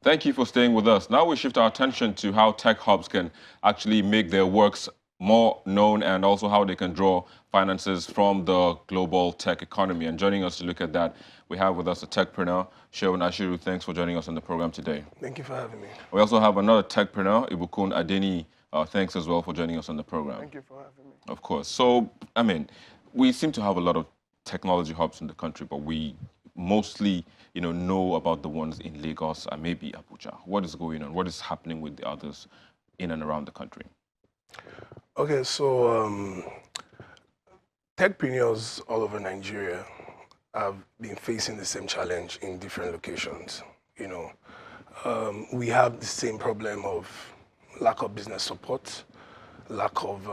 Thank you for staying with us. Now we shift our attention to how tech hubs can actually make their works more known and also how they can draw finances from the global tech economy. And joining us to look at that, we have with us a techpreneur, Sheun Ashiru. Thanks for joining us on the program today. Thank you for having me. We also have another techpreneur, Ibukun Adeni. Thanks as well for joining us on the program. Thank you for having me. Of course. So, I mean, we seem to have a lot of technology hubs in the country, but we mostly, know about the ones in Lagos and maybe Abuja. What is going on? What is happening with the others in and around the country? Okay, so techpreneurs all over Nigeria have been facing the same challenge in different locations. We have the same problem of lack of business support, lack of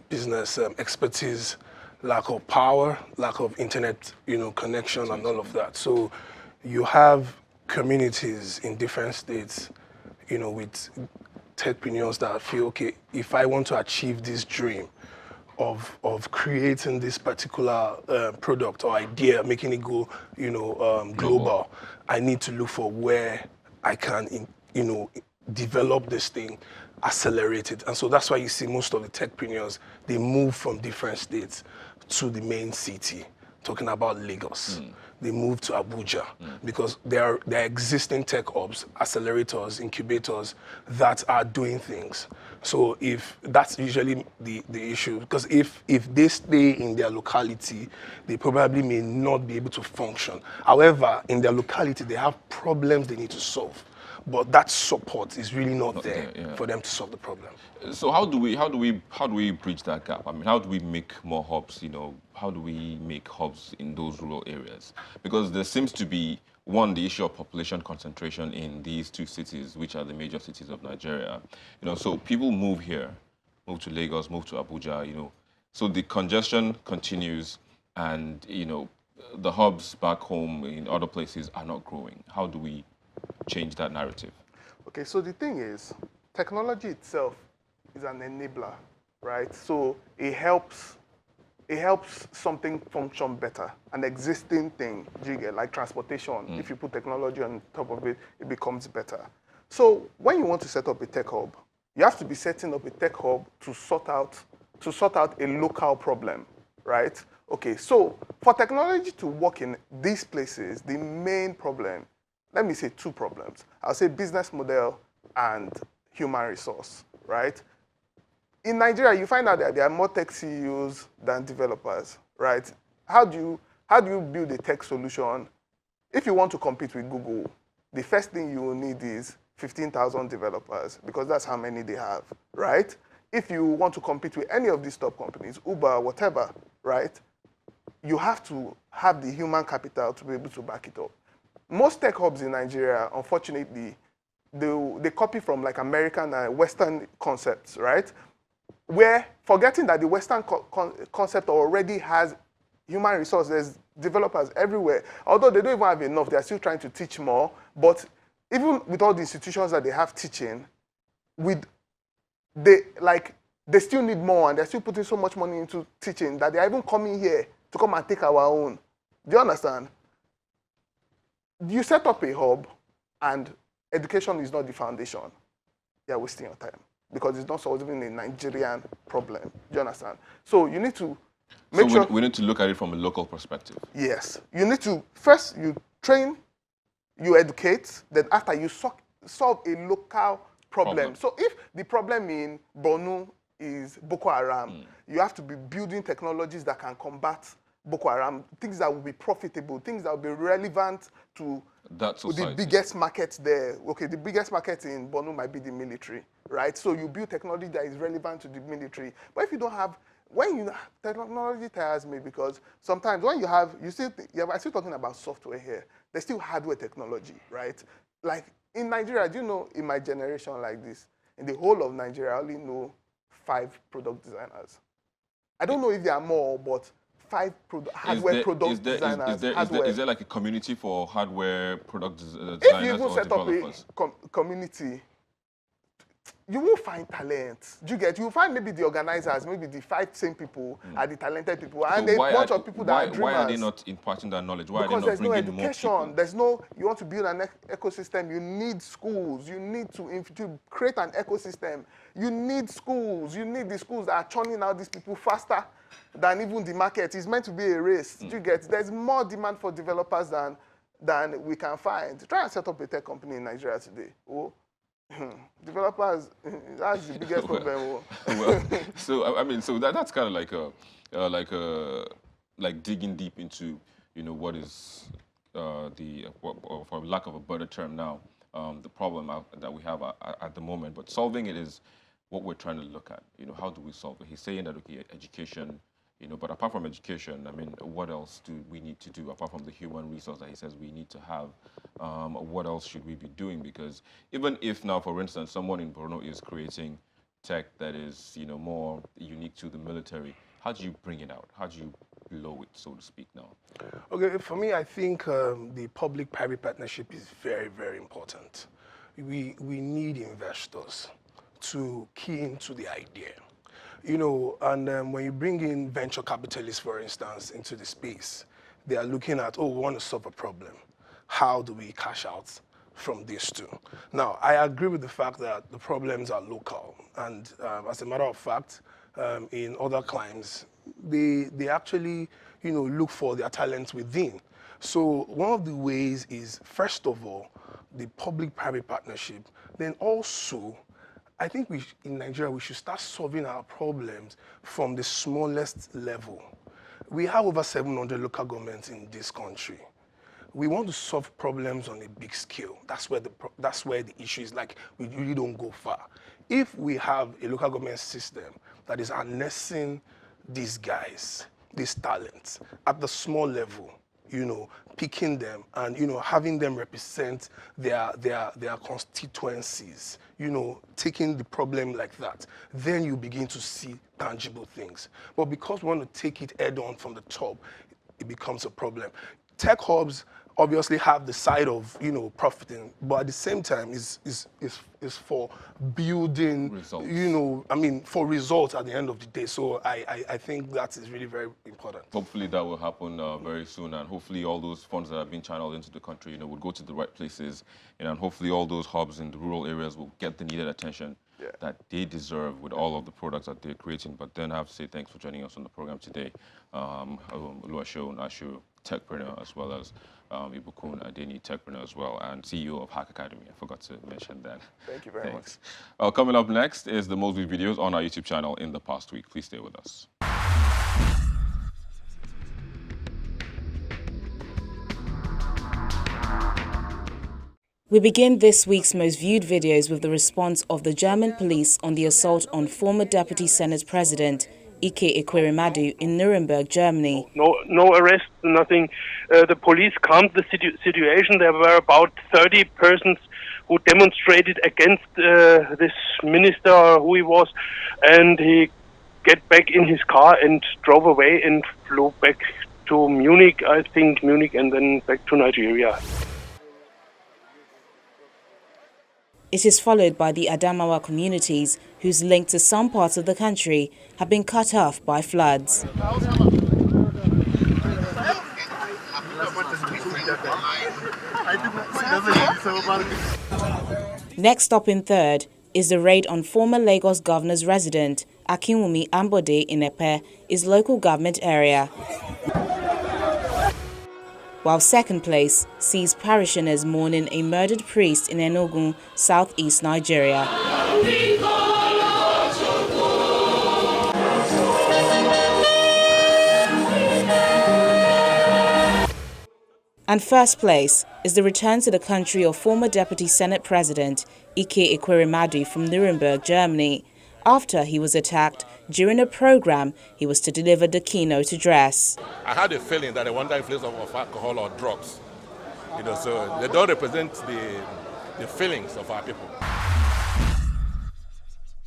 business expertise, lack of power, lack of internet, connection and all of that. So you have communities in different states, with techpreneurs that feel, okay, if I want to achieve this dream of creating this particular product or idea, making it go, global, I need to look for where I can, develop this thing, accelerate it. And so that's why you see most of the techpreneurs, they move from different states to the main city, talking about Lagos. They move to Abuja because there are existing tech hubs, accelerators, incubators that are doing things. So if that's usually the issue, because if they stay in their locality, they probably may not be able to function. However, in their locality, they have problems they need to solve. But that support is really not there for them to solve the problem. So how do we bridge that gap? I mean, how do we make more hubs? How do we make hubs in those rural areas? Because there seems to be the issue of population concentration in these two cities, which are the major cities of Nigeria. So people move here, move to Lagos, move to Abuja. So the congestion continues, and the hubs back home in other places are not growing. How do we change that narrative? Okay, so the thing is, technology itself is an enabler, right? So it helps something function better, an existing thing, like transportation. If you put technology on top of it, it becomes better. So when you want to set up a tech hub, you have to be setting up a tech hub to sort out a local problem, right? Okay, so for technology to work in these places, the main problem, let me say two problems. I'll say business model and human resource, right? In Nigeria, you find out that there are more tech CEOs than developers, right? How do you build a tech solution? If you want to compete with Google, the first thing you will need is 15,000 developers, because that's how many they have, right? If you want to compete with any of these top companies, Uber, whatever, right? You have to have the human capital to be able to back it up. Most tech hubs in Nigeria, unfortunately, they copy from like American and Western concepts, right? We're forgetting that the Western concept already has human resources. There's developers everywhere. Although they don't even have enough, they're still trying to teach more. But even with all the institutions that they have teaching, they still need more, and they're still putting so much money into teaching that they're even coming here to come and take our own. Do you understand? You set up a hub, and education is not the foundation. You're wasting your time because it's not solving a Nigerian problem. Do you understand? So you need to make sure. We need to look at it from a local perspective. Yes. You need to, first you train, you educate, then after you solve a local problem. So if the problem in Borno is Boko Haram, you have to be building technologies that can combat Boko Haram, things that will be profitable, things that will be relevant to the biggest market there. Okay, the biggest market in Borno might be the military, right? So you build technology that is relevant to the military. But if you don't have, technology tires me because sometimes when I'm still talking about software here, there's still hardware technology, right? Like in Nigeria, do you know, in my generation like this, in the whole of Nigeria, I only know 5 product designers. I don't know if there are more, but 5 hardware product designers. Is there like a community for hardware product designers? If you even set up a community, you won't find talent. Do you get? You'll find maybe the organizers, maybe the 5 same people are the talented people, and a bunch of people that are dreamers. Why are they not imparting that knowledge? Why Because are they there's not no bringing more education. people? There's no. You want to build an ecosystem. You need schools. You need to create an ecosystem. You need schools. You need the schools that are churning out these people faster than even the market. It's meant to be a race. Do you get? There's more demand for developers than we can find. Try and set up a tech company in Nigeria today. Oh. Developers, that's the biggest problem. Well, so I mean, so that's kind of like digging deep into, you know, what is for lack of a better term now, the problem that we have at the moment. But solving it is what we're trying to look at. You know, how do we solve it? He's saying that, okay, education. You know, but apart from education, I mean, what else do we need to do apart from the human resource that he says we need to have? What else should we be doing? Because even if now, for instance, someone in Borno is creating tech that is, you know, more unique to the military, how do you bring it out? How do you blow it, so to speak, now? Okay, for me, I think the public-private partnership is very, very important. We need investors to key into the idea. You know, and when you bring in venture capitalists, for instance, into the space, they are looking at, oh, we want to solve a problem. How do we cash out from these two? Now, I agree with the fact that the problems are local. And as a matter of fact, in other climes, they actually, you know, look for their talents within. So one of the ways is, first of all, the public-private partnership. Then also, I think in Nigeria, we should start solving our problems from the smallest level. We have over 700 local governments in this country. We want to solve problems on a big scale. That's where the issue is. Like, we really don't go far. If we have a local government system that is harnessing these guys, these talents, at the small level, you know, picking them and, you know, having them represent their constituencies, you know, taking the problem like that, then you begin to see tangible things. But because we want to take it head on from the top, it becomes a problem. Tech hubs obviously have the side of, you know, profiting, but at the same time is for building results. You know, I mean, for results at the end of the day. So I think that is really very important. Hopefully that will happen very soon, and hopefully all those funds that have been channeled into the country, you know, will go to the right places, and hopefully all those hubs in the rural areas will get the needed attention that they deserve with all of the products that they're creating. But then I have to say thanks for joining us on the program today. Oluwaseun Ashu, Techpreneur, as well as Ibukun Adeni, Techpreneur as well, and CEO of Hack Academy. I forgot to mention that. Thank you very much. Coming up next is the most viewed videos on our YouTube channel in the past week. Please stay with us. We begin this week's most viewed videos with the response of the German police on the assault on former Deputy Senate President Ike Ekweremadu in Nuremberg, Germany. No arrests, nothing. The police calmed the situation. There were about 30 persons who demonstrated against this minister, who he was, and he get back in his car and drove away and flew back to Munich, I think Munich, and then back to Nigeria. It is followed by the Adamawa communities, whose link to some parts of the country have been cut off by floods. Next up in third is the raid on former Lagos governor's resident, Akinwumi Ambode in Epe, his local government area. While second place sees parishioners mourning a murdered priest in Enugu, southeast Nigeria. And first place is the return to the country of former Deputy Senate President Ike Ekweremadu from Nuremberg, Germany, after he was attacked during a program he was to deliver the keynote address. I had a feeling that they want the influence of alcohol or drugs, you know, so they don't represent the feelings of our people.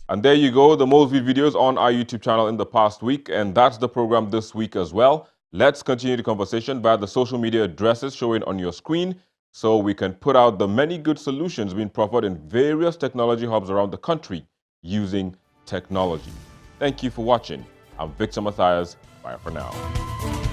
And there you go, the most viewed videos on our YouTube channel in the past week, and that's the program this week as well. Let's continue the conversation via the social media addresses showing on your screen, so we can put out the many good solutions being proffered in various technology hubs around the country using technology. Thank you for watching. I'm Victor Matthias. Bye for now.